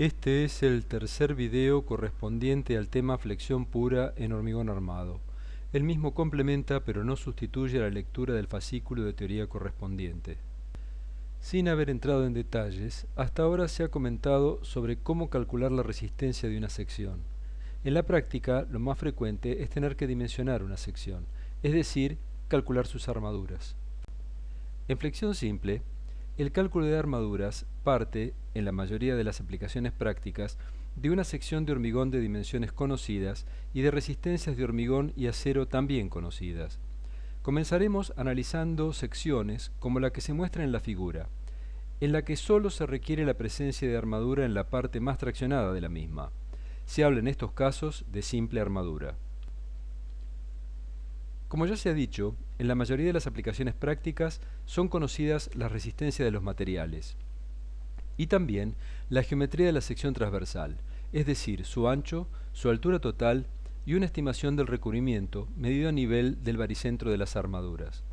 Este es el tercer video correspondiente al tema flexión pura en hormigón armado. El mismo complementa pero no sustituye a la lectura del fascículo de teoría correspondiente. Sin haber entrado en detalles, hasta ahora se ha comentado sobre cómo calcular la resistencia de una sección. En la práctica, lo más frecuente es tener que dimensionar una sección, es decir, calcular sus armaduras. En flexión simple, el cálculo de armaduras parte, en la mayoría de las aplicaciones prácticas, de una sección de hormigón de dimensiones conocidas y de resistencias de hormigón y acero también conocidas. Comenzaremos analizando secciones como la que se muestra en la figura, en la que solo se requiere la presencia de armadura en la parte más traccionada de la misma. Se habla en estos casos de simple armadura. Como ya se ha dicho, en la mayoría de las aplicaciones prácticas son conocidas las resistencias de los materiales y también la geometría de la sección transversal, es decir, su ancho, su altura total y una estimación del recubrimiento medido a nivel del baricentro de las armaduras.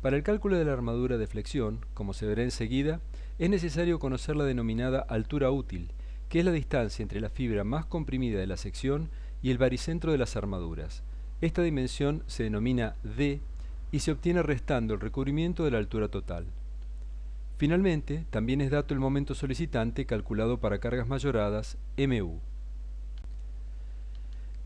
Para el cálculo de la armadura de flexión, como se verá enseguida, es necesario conocer la denominada altura útil, que es la distancia entre la fibra más comprimida de la sección y el baricentro de las armaduras. Esta dimensión se denomina D y se obtiene restando el recubrimiento de la altura total. Finalmente, también es dato el momento solicitante calculado para cargas mayoradas, MU.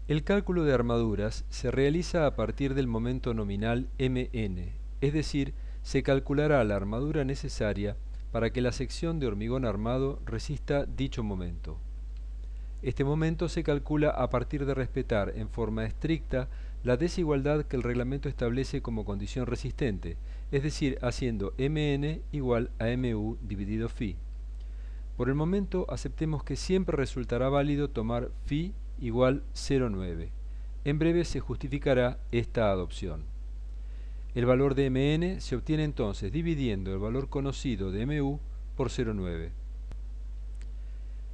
El cálculo de armaduras se realiza a partir del momento nominal MN, es decir, se calculará la armadura necesaria para que la sección de hormigón armado resista dicho momento. Este momento se calcula a partir de respetar en forma estricta la desigualdad que el reglamento establece como condición resistente, es decir, haciendo Mn igual a Mu dividido Φ. Por el momento aceptemos que siempre resultará válido tomar Φ igual 0,9. En breve se justificará esta adopción. El valor de Mn se obtiene entonces dividiendo el valor conocido de Mu por 0,9.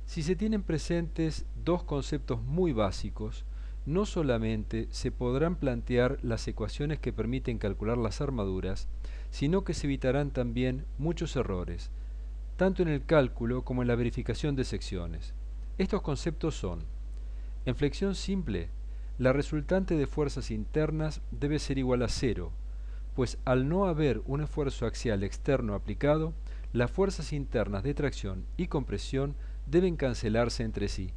Si se tienen presentes dos conceptos muy básicos, no solamente se podrán plantear las ecuaciones que permiten calcular las armaduras, sino que se evitarán también muchos errores, tanto en el cálculo como en la verificación de secciones. Estos conceptos son: en flexión simple, la resultante de fuerzas internas debe ser igual a cero, pues al no haber un esfuerzo axial externo aplicado, las fuerzas internas de tracción y compresión deben cancelarse entre sí.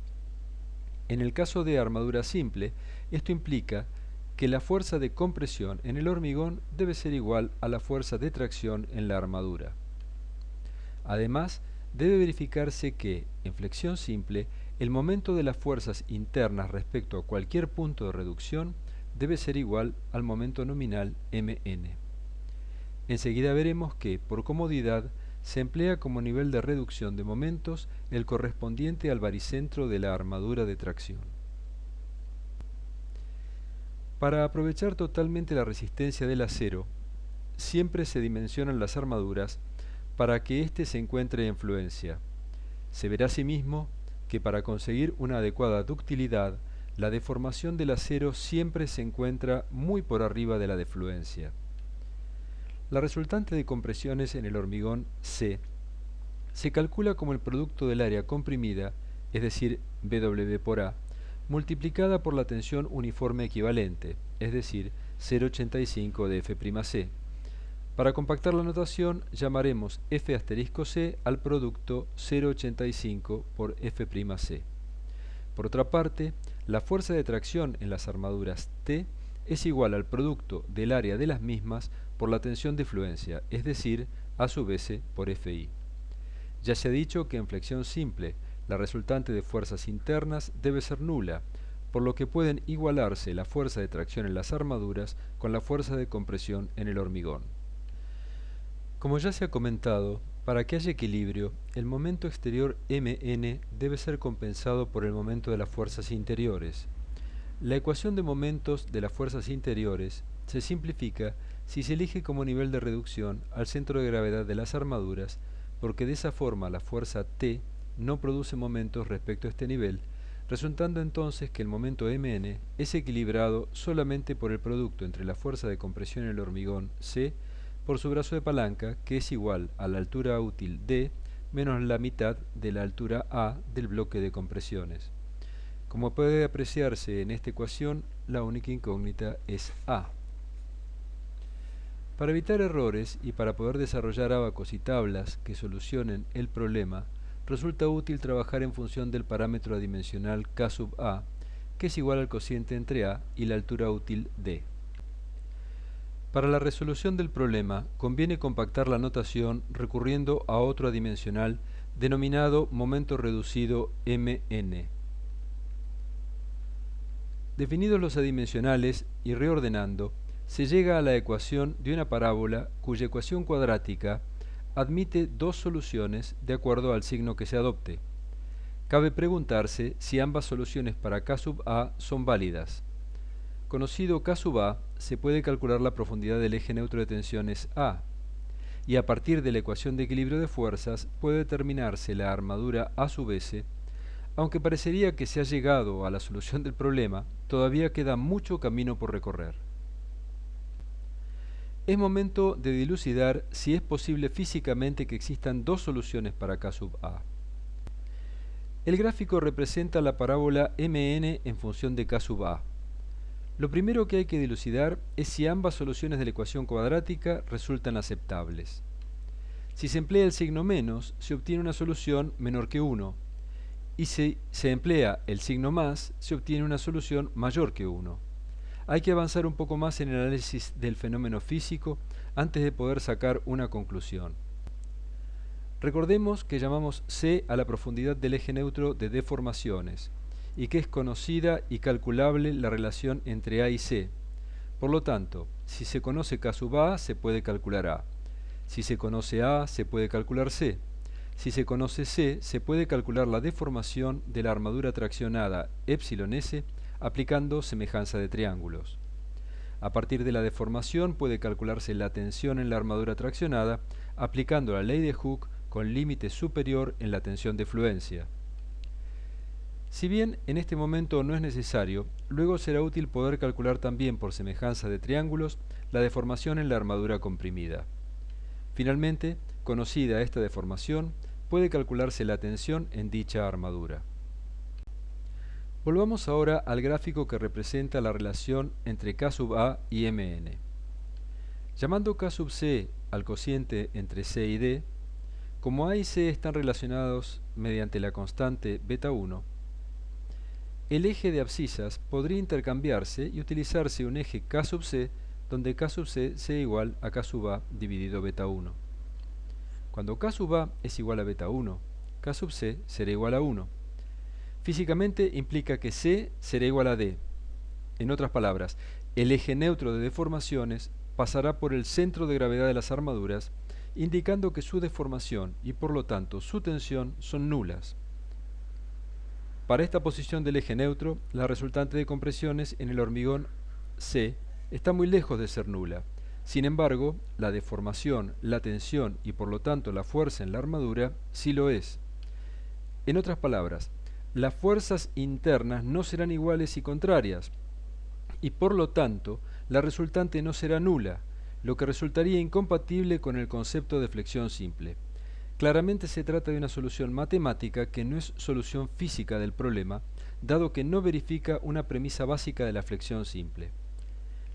En el caso de armadura simple, esto implica que la fuerza de compresión en el hormigón debe ser igual a la fuerza de tracción en la armadura. Además, debe verificarse que, en flexión simple, el momento de las fuerzas internas respecto a cualquier punto de reducción debe ser igual al momento nominal Mn. Enseguida veremos que, por comodidad, se emplea como nivel de reducción de momentos el correspondiente al baricentro de la armadura de tracción. Para aprovechar totalmente la resistencia del acero, siempre se dimensionan las armaduras para que éste se encuentre en fluencia. Se verá asimismo que para conseguir una adecuada ductilidad, la deformación del acero siempre se encuentra muy por arriba de la de fluencia. La resultante de compresiones en el hormigón C se calcula como el producto del área comprimida, es decir, W por A, multiplicada por la tensión uniforme equivalente, es decir, 0,85 de F'C. Para compactar la notación, llamaremos F*C al producto 0,85 por F'C. Por otra parte, la fuerza de tracción en las armaduras T es igual al producto del área de las mismas por la tensión de fluencia, es decir, A sub S por Fi. Ya se ha dicho que en flexión simple, la resultante de fuerzas internas debe ser nula, por lo que pueden igualarse la fuerza de tracción en las armaduras con la fuerza de compresión en el hormigón. Como ya se ha comentado, para que haya equilibrio, el momento exterior Mn debe ser compensado por el momento de las fuerzas interiores. La ecuación de momentos de las fuerzas interiores se simplifica si se elige como nivel de reducción al centro de gravedad de las armaduras, porque de esa forma la fuerza T no produce momentos respecto a este nivel, resultando entonces que el momento Mn es equilibrado solamente por el producto entre la fuerza de compresión en el hormigón C por su brazo de palanca, que es igual a la altura útil D menos la mitad de la altura A del bloque de compresiones. Como puede apreciarse en esta ecuación, la única incógnita es A. Para evitar errores y para poder desarrollar ábacos y tablas que solucionen el problema, resulta útil trabajar en función del parámetro adimensional K sub A, que es igual al cociente entre A y la altura útil D. Para la resolución del problema, conviene compactar la notación recurriendo a otro adimensional denominado momento reducido Mn. Definidos los adimensionales y reordenando, se llega a la ecuación de una parábola cuya ecuación cuadrática admite dos soluciones de acuerdo al signo que se adopte. Cabe preguntarse si ambas soluciones para K sub A son válidas. Conocido K sub A, se puede calcular la profundidad del eje neutro de tensiones A, y a partir de la ecuación de equilibrio de fuerzas puede determinarse la armadura A sub S. Aunque parecería que se ha llegado a la solución del problema, todavía queda mucho camino por recorrer. Es momento de dilucidar si es posible físicamente que existan dos soluciones para K sub A. El gráfico representa la parábola Mn en función de K sub A. Lo primero que hay que dilucidar es si ambas soluciones de la ecuación cuadrática resultan aceptables. Si se emplea el signo menos, se obtiene una solución menor que 1, y si se emplea el signo más, se obtiene una solución mayor que 1. Hay que avanzar un poco más en el análisis del fenómeno físico antes de poder sacar una conclusión. Recordemos que llamamos C a la profundidad del eje neutro de deformaciones y que es conocida y calculable la relación entre A y C. Por lo tanto, si se conoce K sub A, se puede calcular A. Si se conoce A, se puede calcular C. Si se conoce C, se puede calcular la deformación de la armadura traccionada epsilon S aplicando semejanza de triángulos. A partir de la deformación puede calcularse la tensión en la armadura traccionada aplicando la ley de Hooke con límite superior en la tensión de fluencia. Si bien en este momento no es necesario, luego será útil poder calcular también por semejanza de triángulos la deformación en la armadura comprimida. Finalmente, conocida esta deformación, puede calcularse la tensión en dicha armadura. Volvamos ahora al gráfico que representa la relación entre K sub A y Mn. Llamando K sub C al cociente entre C y D, como A y C están relacionados mediante la constante beta 1, el eje de abscisas podría intercambiarse y utilizarse un eje K sub C donde K sub C sea igual a K sub A dividido beta 1. Cuando K sub A es igual a beta 1, K sub C será igual a 1. Físicamente implica que C será igual a D. En otras palabras, el eje neutro de deformaciones pasará por el centro de gravedad de las armaduras, indicando que su deformación y por lo tanto su tensión son nulas. Para esta posición del eje neutro, la resultante de compresiones en el hormigón C está muy lejos de ser nula. Sin embargo, la deformación, la tensión y por lo tanto la fuerza en la armadura sí lo es. En otras palabras, las fuerzas internas no serán iguales y contrarias, y por lo tanto la resultante no será nula, lo que resultaría incompatible con el concepto de flexión simple. Claramente se trata de una solución matemática que no es solución física del problema, dado que no verifica una premisa básica de la flexión simple.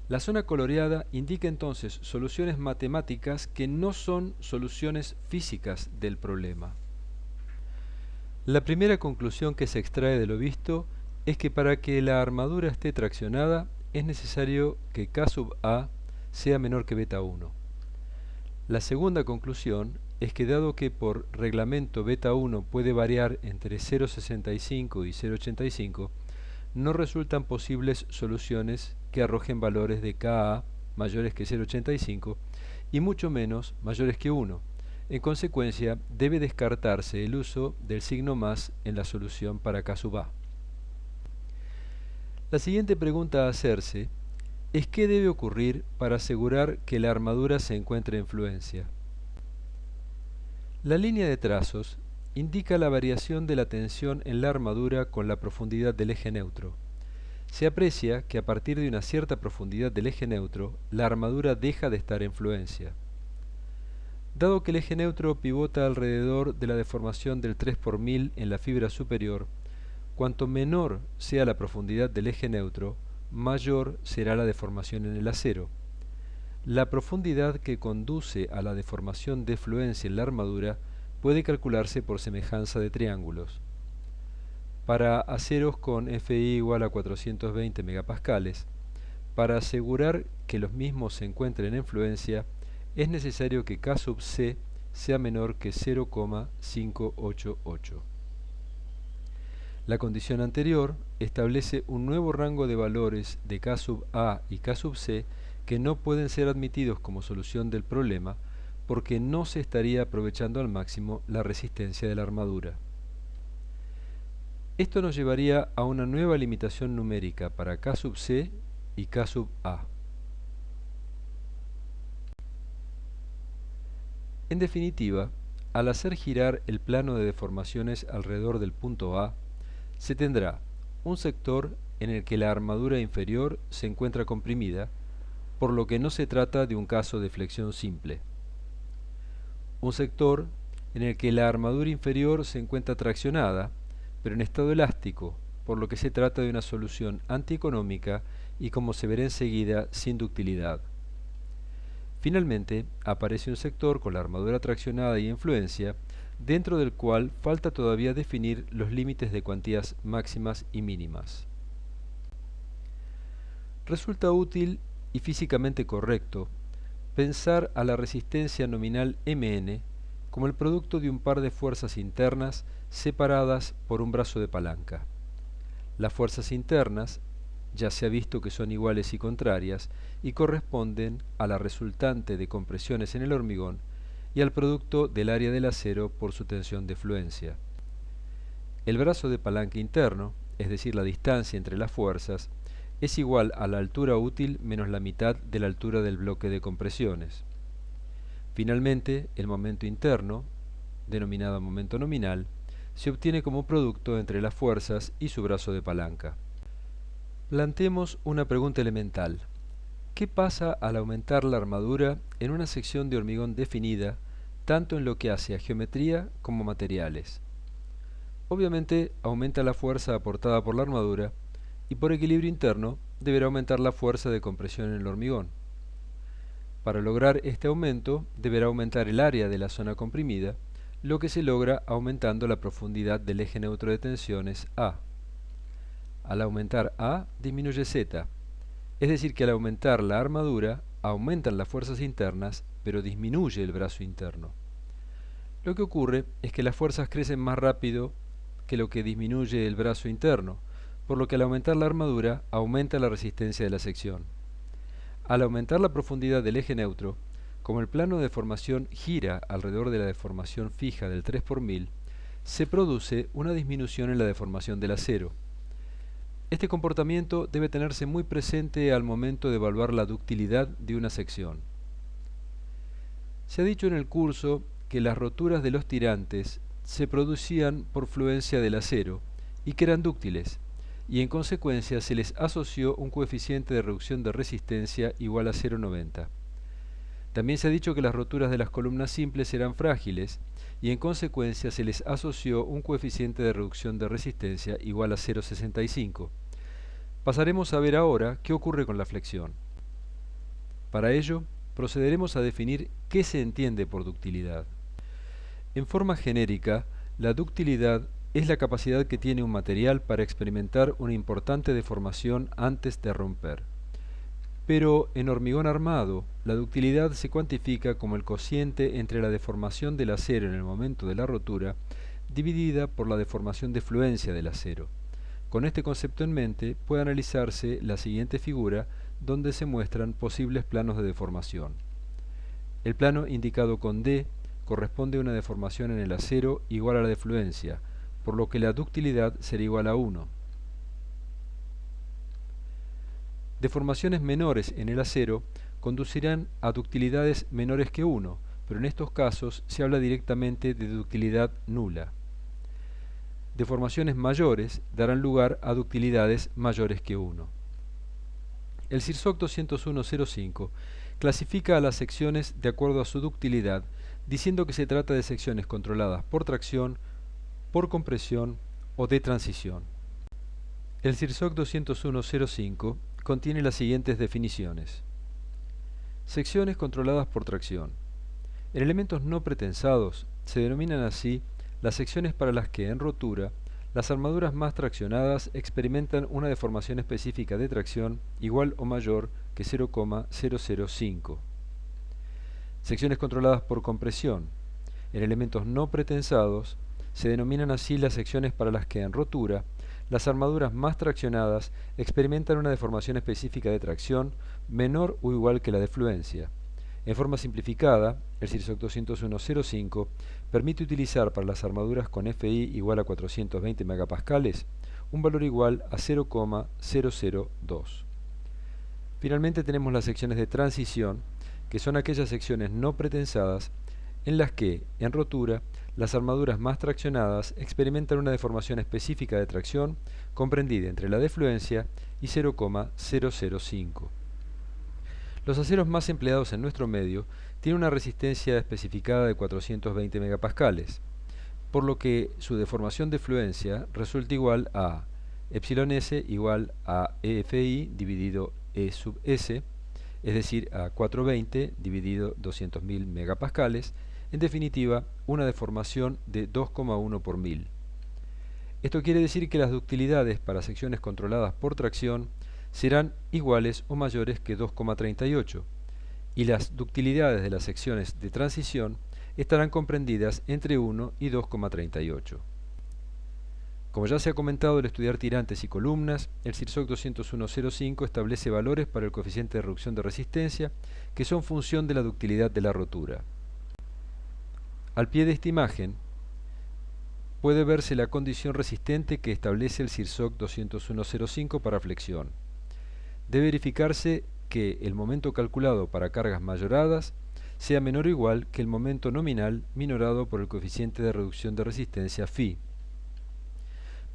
La zona coloreada indica entonces soluciones matemáticas que no son soluciones físicas del problema. La primera conclusión que se extrae de lo visto es que para que la armadura esté traccionada es necesario que K sub A sea menor que beta 1. La segunda conclusión es que dado que por reglamento beta 1 puede variar entre 0,65 y 0,85, no resultan posibles soluciones que arrojen valores de Ka mayores que 0,85 y mucho menos mayores que 1. En consecuencia, debe descartarse el uso del signo más en la solución para K sub A. La siguiente pregunta a hacerse es ¿qué debe ocurrir para asegurar que la armadura se encuentre en fluencia? La línea de trazos indica la variación de la tensión en la armadura con la profundidad del eje neutro. Se aprecia que a partir de una cierta profundidad del eje neutro, la armadura deja de estar en fluencia. Dado que el eje neutro pivota alrededor de la deformación del 3 por 1000 en la fibra superior, cuanto menor sea la profundidad del eje neutro, mayor será la deformación en el acero. La profundidad que conduce a la deformación de fluencia en la armadura puede calcularse por semejanza de triángulos. Para aceros con FI igual a 420 megapascales, para asegurar que los mismos se encuentren en fluencia, es necesario que K sub C sea menor que 0,588. La condición anterior establece un nuevo rango de valores de K sub A y K sub C que no pueden ser admitidos como solución del problema porque no se estaría aprovechando al máximo la resistencia de la armadura. Esto nos llevaría a una nueva limitación numérica para K sub C y K sub A. En definitiva, al hacer girar el plano de deformaciones alrededor del punto A, se tendrá un sector en el que la armadura inferior se encuentra comprimida, por lo que no se trata de un caso de flexión simple. Un sector en el que la armadura inferior se encuentra traccionada, pero en estado elástico, por lo que se trata de una solución antieconómica y, como se verá enseguida, sin ductilidad. Finalmente, aparece un sector con la armadura traccionada y en fluencia, dentro del cual falta todavía definir los límites de cuantías máximas y mínimas. Resulta útil y físicamente correcto pensar a la resistencia nominal Mn como el producto de un par de fuerzas internas separadas por un brazo de palanca. Las fuerzas internas ya se ha visto que son iguales y contrarias y corresponden a la resultante de compresiones en el hormigón y al producto del área del acero por su tensión de fluencia. El brazo de palanca interno, es decir, la distancia entre las fuerzas, es igual a la altura útil menos la mitad de la altura del bloque de compresiones. Finalmente, el momento interno, denominado momento nominal, se obtiene como producto entre las fuerzas y su brazo de palanca. Planteemos una pregunta elemental. ¿Qué pasa al aumentar la armadura en una sección de hormigón definida, tanto en lo que hace a geometría como materiales? Obviamente aumenta la fuerza aportada por la armadura y por equilibrio interno deberá aumentar la fuerza de compresión en el hormigón. Para lograr este aumento deberá aumentar el área de la zona comprimida, lo que se logra aumentando la profundidad del eje neutro de tensiones A. Al aumentar A disminuye Z, es decir que al aumentar la armadura aumentan las fuerzas internas, pero disminuye el brazo interno. Lo que ocurre es que las fuerzas crecen más rápido que lo que disminuye el brazo interno, por lo que al aumentar la armadura aumenta la resistencia de la sección. Al aumentar la profundidad del eje neutro, como el plano de deformación gira alrededor de la deformación fija del 3 por 1000, se produce una disminución en la deformación del acero. Este comportamiento debe tenerse muy presente al momento de evaluar la ductilidad de una sección. Se ha dicho en el curso que las roturas de los tirantes se producían por fluencia del acero y que eran dúctiles, y en consecuencia se les asoció un coeficiente de reducción de resistencia igual a 0,90. También se ha dicho que las roturas de las columnas simples eran frágiles, y en consecuencia se les asoció un coeficiente de reducción de resistencia igual a 0,65. Pasaremos a ver ahora qué ocurre con la flexión. Para ello, procederemos a definir qué se entiende por ductilidad. En forma genérica, la ductilidad es la capacidad que tiene un material para experimentar una importante deformación antes de romper. Pero en hormigón armado, la ductilidad se cuantifica como el cociente entre la deformación del acero en el momento de la rotura, dividida por la deformación de fluencia del acero. Con este concepto en mente, puede analizarse la siguiente figura, donde se muestran posibles planos de deformación. El plano indicado con D corresponde a una deformación en el acero igual a la de fluencia, por lo que la ductilidad será igual a 1. Deformaciones menores en el acero conducirán a ductilidades menores que 1, pero en estos casos se habla directamente de ductilidad nula. Deformaciones mayores darán lugar a ductilidades mayores que 1. El CIRSOC 201.05 clasifica a las secciones de acuerdo a su ductilidad, diciendo que se trata de secciones controladas por tracción, por compresión o de transición. El CIRSOC 201.05 contiene las siguientes definiciones. Secciones controladas por tracción. En elementos no pretensados se denominan así las secciones para las que, en rotura, las armaduras más traccionadas experimentan una deformación específica de tracción igual o mayor que 0,005. Secciones controladas por compresión. En elementos no pretensados se denominan así las secciones para las que, en rotura, las armaduras más traccionadas experimentan una deformación específica de tracción menor o igual que la de fluencia. En forma simplificada, el CIRSOC 201.05 permite utilizar para las armaduras con FI igual a 420 megapascales un valor igual a 0,002. Finalmente tenemos las secciones de transición, que son aquellas secciones no pretensadas en las que, en rotura, las armaduras más traccionadas experimentan una deformación específica de tracción comprendida entre la de fluencia y 0,005. Los aceros más empleados en nuestro medio tienen una resistencia especificada de 420 megapascales, por lo que su deformación de fluencia resulta igual a εs igual a EFI dividido E sub S, es decir, a 420 dividido 200.000 megapascales, en definitiva, una deformación de 2,1 por 1000. Esto quiere decir que las ductilidades para secciones controladas por tracción serán iguales o mayores que 2,38 y las ductilidades de las secciones de transición estarán comprendidas entre 1 y 2,38. Como ya se ha comentado al estudiar tirantes y columnas, el CIRSOC 201.05 establece valores para el coeficiente de reducción de resistencia que son función de la ductilidad de la rotura. Al pie de esta imagen puede verse la condición resistente que establece el CIRSOC 201.05 para flexión. Debe verificarse que el momento calculado para cargas mayoradas sea menor o igual que el momento nominal minorado por el coeficiente de reducción de resistencia φ.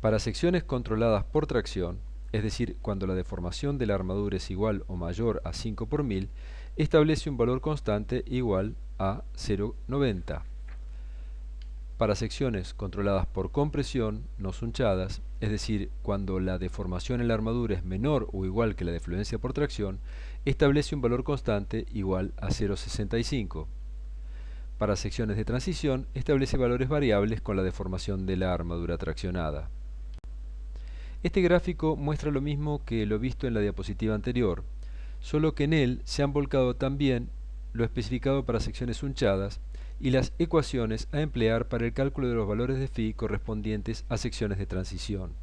Para secciones controladas por tracción, es decir, cuando la deformación de la armadura es igual o mayor a 5 por 1000, establece un valor constante igual a 0,90. Para secciones controladas por compresión, no sunchadas, es decir, cuando la deformación en la armadura es menor o igual que la de fluencia por tracción, establece un valor constante igual a 0,65. Para secciones de transición, establece valores variables con la deformación de la armadura traccionada. Este gráfico muestra lo mismo que lo visto en la diapositiva anterior, solo que en él se han volcado también lo especificado para secciones sunchadas y las ecuaciones a emplear para el cálculo de los valores de φ correspondientes a secciones de transición.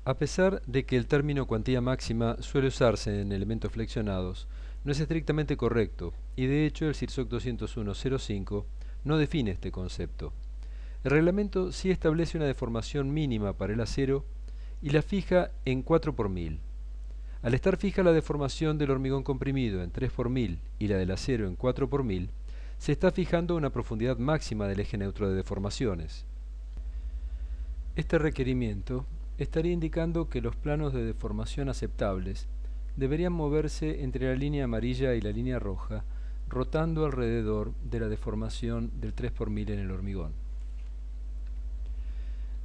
A pesar de que el término cuantía máxima suele usarse en elementos flexionados, no es estrictamente correcto, y de hecho el CIRSOC 201.05 no define este concepto. El reglamento sí establece una deformación mínima para el acero y la fija en 4 por 1000. Al estar fija la deformación del hormigón comprimido en 3 por 1000 y la del acero en 4 por 1000, se está fijando una profundidad máxima del eje neutro de deformaciones. Este requerimiento estaría indicando que los planos de deformación aceptables deberían moverse entre la línea amarilla y la línea roja, rotando alrededor de la deformación del 3 por 1000 en el hormigón.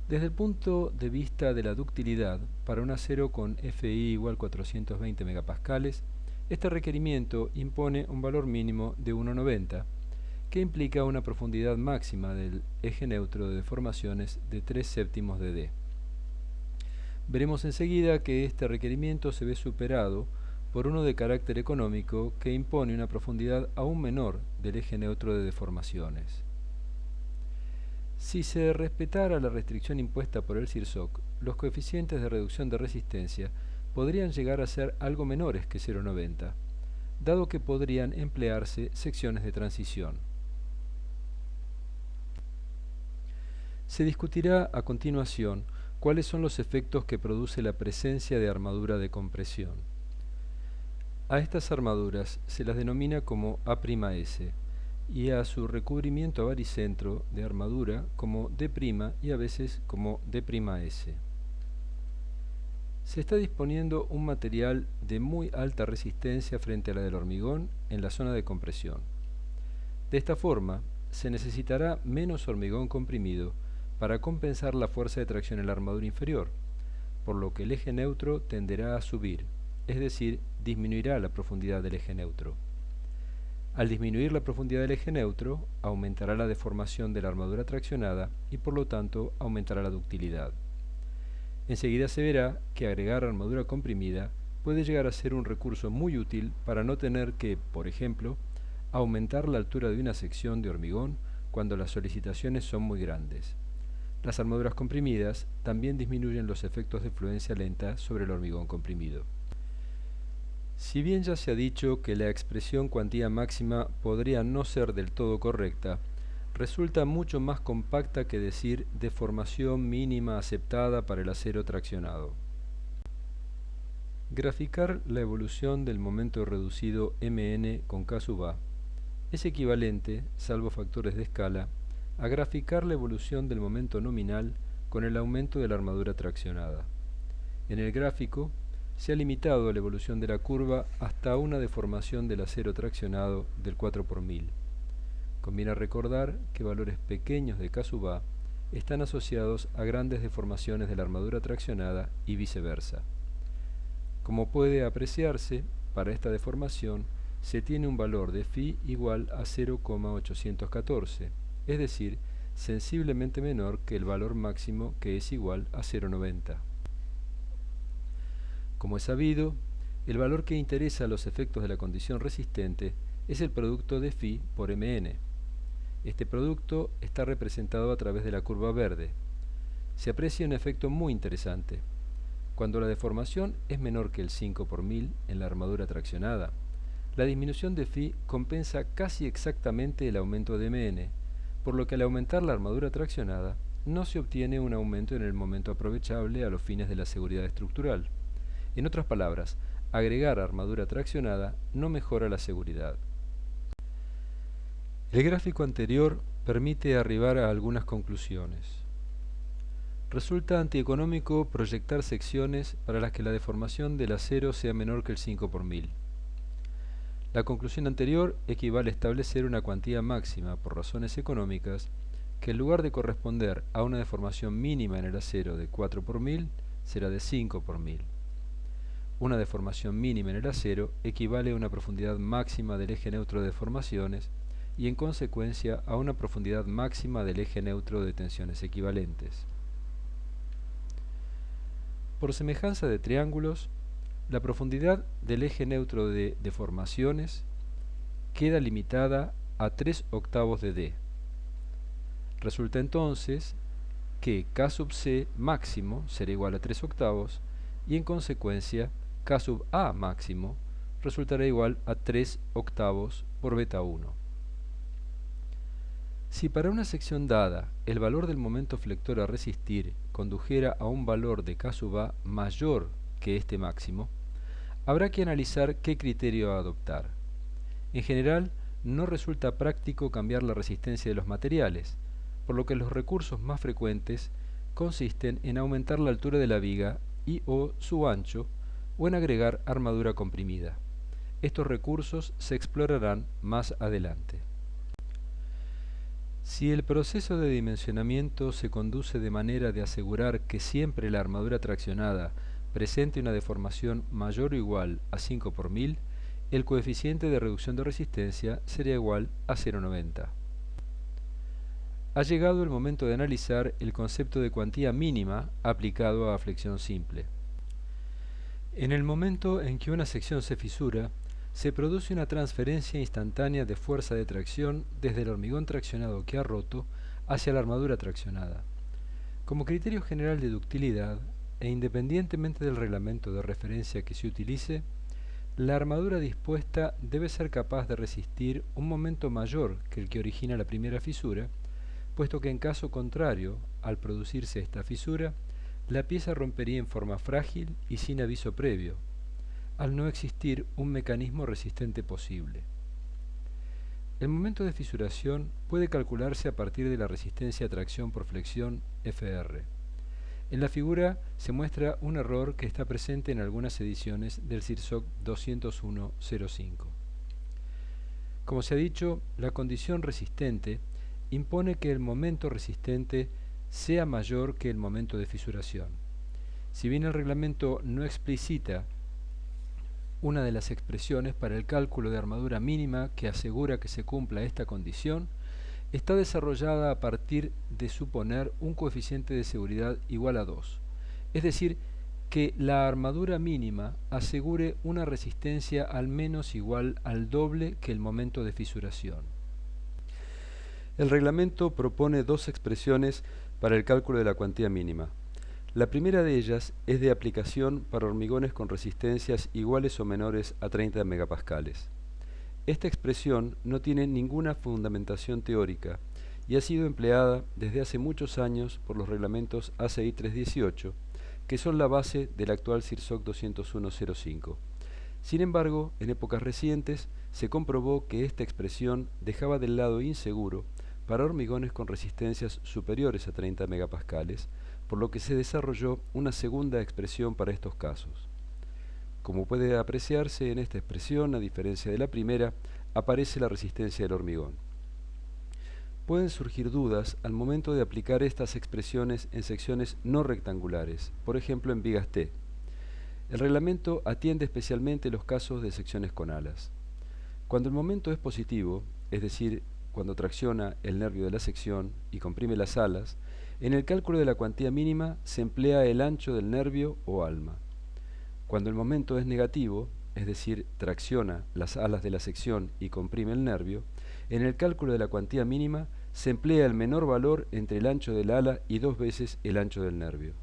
Desde el punto de vista de la ductilidad, para un acero con FI igual 420 megapascales, este requerimiento impone un valor mínimo de 1,90, que implica una profundidad máxima del eje neutro de deformaciones de 3/7 de d. Veremos enseguida que este requerimiento se ve superado por uno de carácter económico que impone una profundidad aún menor del eje neutro de deformaciones. Si se respetara la restricción impuesta por el CIRSOC, los coeficientes de reducción de resistencia podrían llegar a ser algo menores que 0,90, dado que podrían emplearse secciones de transición. Se discutirá a continuación cuáles son los efectos que produce la presencia de armadura de compresión. A estas armaduras se las denomina como A'S, y a su recubrimiento baricentro de armadura como D' y a veces como D'S. Se está disponiendo un material de muy alta resistencia frente a la del hormigón en la zona de compresión. De esta forma, se necesitará menos hormigón comprimido para compensar la fuerza de tracción en la armadura inferior, por lo que el eje neutro tenderá a subir, es decir, disminuirá la profundidad del eje neutro. Al disminuir la profundidad del eje neutro, aumentará la deformación de la armadura traccionada y por lo tanto aumentará la ductilidad. Enseguida se verá que agregar armadura comprimida puede llegar a ser un recurso muy útil para no tener que, por ejemplo, aumentar la altura de una sección de hormigón cuando las solicitaciones son muy grandes. Las armaduras comprimidas también disminuyen los efectos de fluencia lenta sobre el hormigón comprimido. Si bien ya se ha dicho que la expresión cuantía máxima podría no ser del todo correcta, resulta mucho más compacta que decir deformación mínima aceptada para el acero traccionado. Graficar la evolución del momento reducido Mn con K sub A es equivalente, salvo factores de escala, a graficar la evolución del momento nominal con el aumento de la armadura traccionada. En el gráfico, se ha limitado la evolución de la curva hasta una deformación del acero traccionado del 4 por 1000. Conviene recordar que valores pequeños de K sub A están asociados a grandes deformaciones de la armadura traccionada y viceversa. Como puede apreciarse, para esta deformación se tiene un valor de phi igual a 0,814, es decir, sensiblemente menor que el valor máximo, que es igual a 0,90. Como es sabido, el valor que interesa a los efectos de la condición resistente es el producto de phi por Mn. Este producto está representado a través de la curva verde. Se aprecia un efecto muy interesante. Cuando la deformación es menor que el 5 por 1000 en la armadura traccionada, la disminución de phi compensa casi exactamente el aumento de Mn, por lo que al aumentar la armadura traccionada, no se obtiene un aumento en el momento aprovechable a los fines de la seguridad estructural. En otras palabras, agregar armadura traccionada no mejora la seguridad. El gráfico anterior permite arribar a algunas conclusiones. Resulta antieconómico proyectar secciones para las que la deformación del acero sea menor que el 5 por 1000. La conclusión anterior equivale a establecer una cuantía máxima por razones económicas que en lugar de corresponder a una deformación mínima en el acero de 4 por 1000 será de 5 por 1000. Una deformación mínima en el acero equivale a una profundidad máxima del eje neutro de deformaciones y en consecuencia a una profundidad máxima del eje neutro de tensiones equivalentes. Por semejanza de triángulos, la profundidad del eje neutro de deformaciones queda limitada a 3/8 de d. Resulta entonces que K sub C máximo será igual a 3/8 y en consecuencia K sub A máximo resultará igual a 3/8 por beta 1. Si para una sección dada el valor del momento flector a resistir condujera a un valor de K sub A mayor que este máximo, habrá que analizar qué criterio adoptar. En general, no resulta práctico cambiar la resistencia de los materiales, por lo que los recursos más frecuentes consisten en aumentar la altura de la viga y o su ancho o en agregar armadura comprimida. Estos recursos se explorarán más adelante. Si el proceso de dimensionamiento se conduce de manera de asegurar que siempre la armadura traccionada presente una deformación mayor o igual a 5 por 1000, el coeficiente de reducción de resistencia sería igual a 0,90. Ha llegado el momento de analizar el concepto de cuantía mínima aplicado a flexión simple. En el momento en que una sección se fisura, se produce una transferencia instantánea de fuerza de tracción desde el hormigón traccionado que ha roto hacia la armadura traccionada. Como criterio general de ductilidad, e independientemente del reglamento de referencia que se utilice, la armadura dispuesta debe ser capaz de resistir un momento mayor que el que origina la primera fisura, puesto que en caso contrario, al producirse esta fisura, la pieza rompería en forma frágil y sin aviso previo, al no existir un mecanismo resistente posible. El momento de fisuración puede calcularse a partir de la resistencia a tracción por flexión Fr. En la figura se muestra un error que está presente en algunas ediciones del CIRSOC 201.05. Como se ha dicho, la condición resistente impone que el momento resistente sea mayor que el momento de fisuración. Si bien el reglamento no explicita una de las expresiones para el cálculo de armadura mínima que asegura que se cumpla esta condición, está desarrollada a partir de suponer un coeficiente de seguridad igual a 2, es decir, que la armadura mínima asegure una resistencia al menos igual al doble que el momento de fisuración. El reglamento propone dos expresiones para el cálculo de la cuantía mínima. La primera de ellas es de aplicación para hormigones con resistencias iguales o menores a 30 megapascales. Esta expresión no tiene ninguna fundamentación teórica y ha sido empleada desde hace muchos años por los reglamentos ACI 318, que son la base del actual CIRSOC 201.05. Sin embargo, en épocas recientes se comprobó que esta expresión dejaba del lado inseguro para hormigones con resistencias superiores a 30 megapascales, por lo que se desarrolló una segunda expresión para estos casos. Como puede apreciarse en esta expresión, a diferencia de la primera, aparece la resistencia del hormigón. Pueden surgir dudas al momento de aplicar estas expresiones en secciones no rectangulares, por ejemplo en vigas T. El reglamento atiende especialmente los casos de secciones con alas. Cuando el momento es positivo, es decir, cuando tracciona el nervio de la sección y comprime las alas, en el cálculo de la cuantía mínima se emplea el ancho del nervio o alma. Cuando el momento es negativo, es decir, tracciona las alas de la sección y comprime el nervio, en el cálculo de la cuantía mínima se emplea el menor valor entre el ancho del ala y 2 veces el ancho del nervio.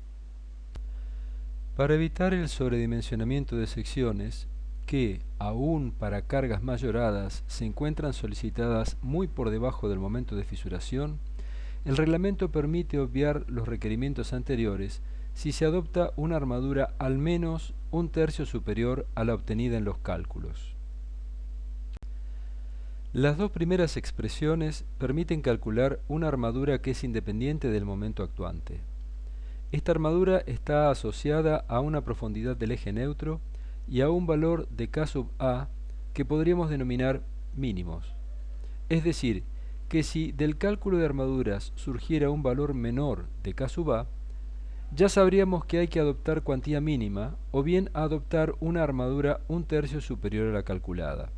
Para evitar el sobredimensionamiento de secciones, que, aún para cargas mayoradas, se encuentran solicitadas muy por debajo del momento de fisuración, el reglamento permite obviar los requerimientos anteriores si se adopta una armadura al menos un tercio superior a la obtenida en los cálculos. Las dos primeras expresiones permiten calcular una armadura que es independiente del momento actuante. Esta armadura está asociada a una profundidad del eje neutro y a un valor de K sub A que podríamos denominar mínimos. Es decir, que si del cálculo de armaduras surgiera un valor menor de K sub A, ya sabríamos que hay que adoptar cuantía mínima o bien adoptar una armadura un tercio superior a la calculada.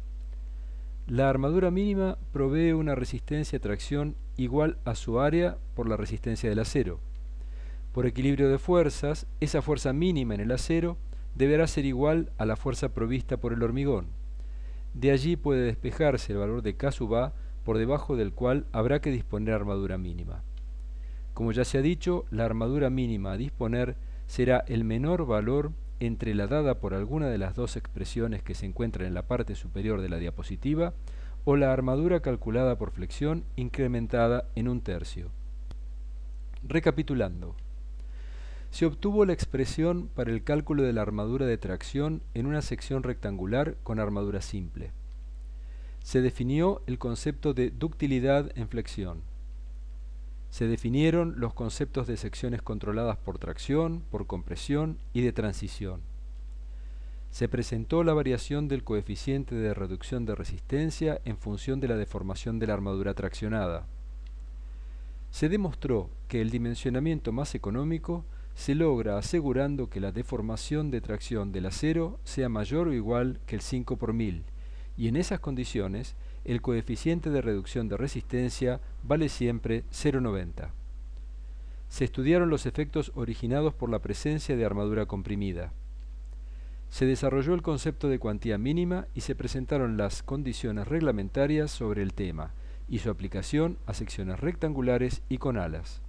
La armadura mínima provee una resistencia a tracción igual a su área por la resistencia del acero. Por equilibrio de fuerzas, esa fuerza mínima en el acero deberá ser igual a la fuerza provista por el hormigón. De allí puede despejarse el valor de K sub A por debajo del cual habrá que disponer armadura mínima. Como ya se ha dicho, la armadura mínima a disponer será el menor valor entre la dada por alguna de las dos expresiones que se encuentran en la parte superior de la diapositiva o la armadura calculada por flexión incrementada en un tercio. Recapitulando, se obtuvo la expresión para el cálculo de la armadura de tracción en una sección rectangular con armadura simple. Se definió el concepto de ductilidad en flexión. Se definieron los conceptos de secciones controladas por tracción, por compresión y de transición. Se presentó la variación del coeficiente de reducción de resistencia en función de la deformación de la armadura traccionada. Se demostró que el dimensionamiento más económico se logra asegurando que la deformación de tracción del acero sea mayor o igual que el 5 por 1000, y en esas condiciones el coeficiente de reducción de resistencia vale siempre 0,90. Se estudiaron los efectos originados por la presencia de armadura comprimida. Se desarrolló el concepto de cuantía mínima y se presentaron las condiciones reglamentarias sobre el tema y su aplicación a secciones rectangulares y con alas.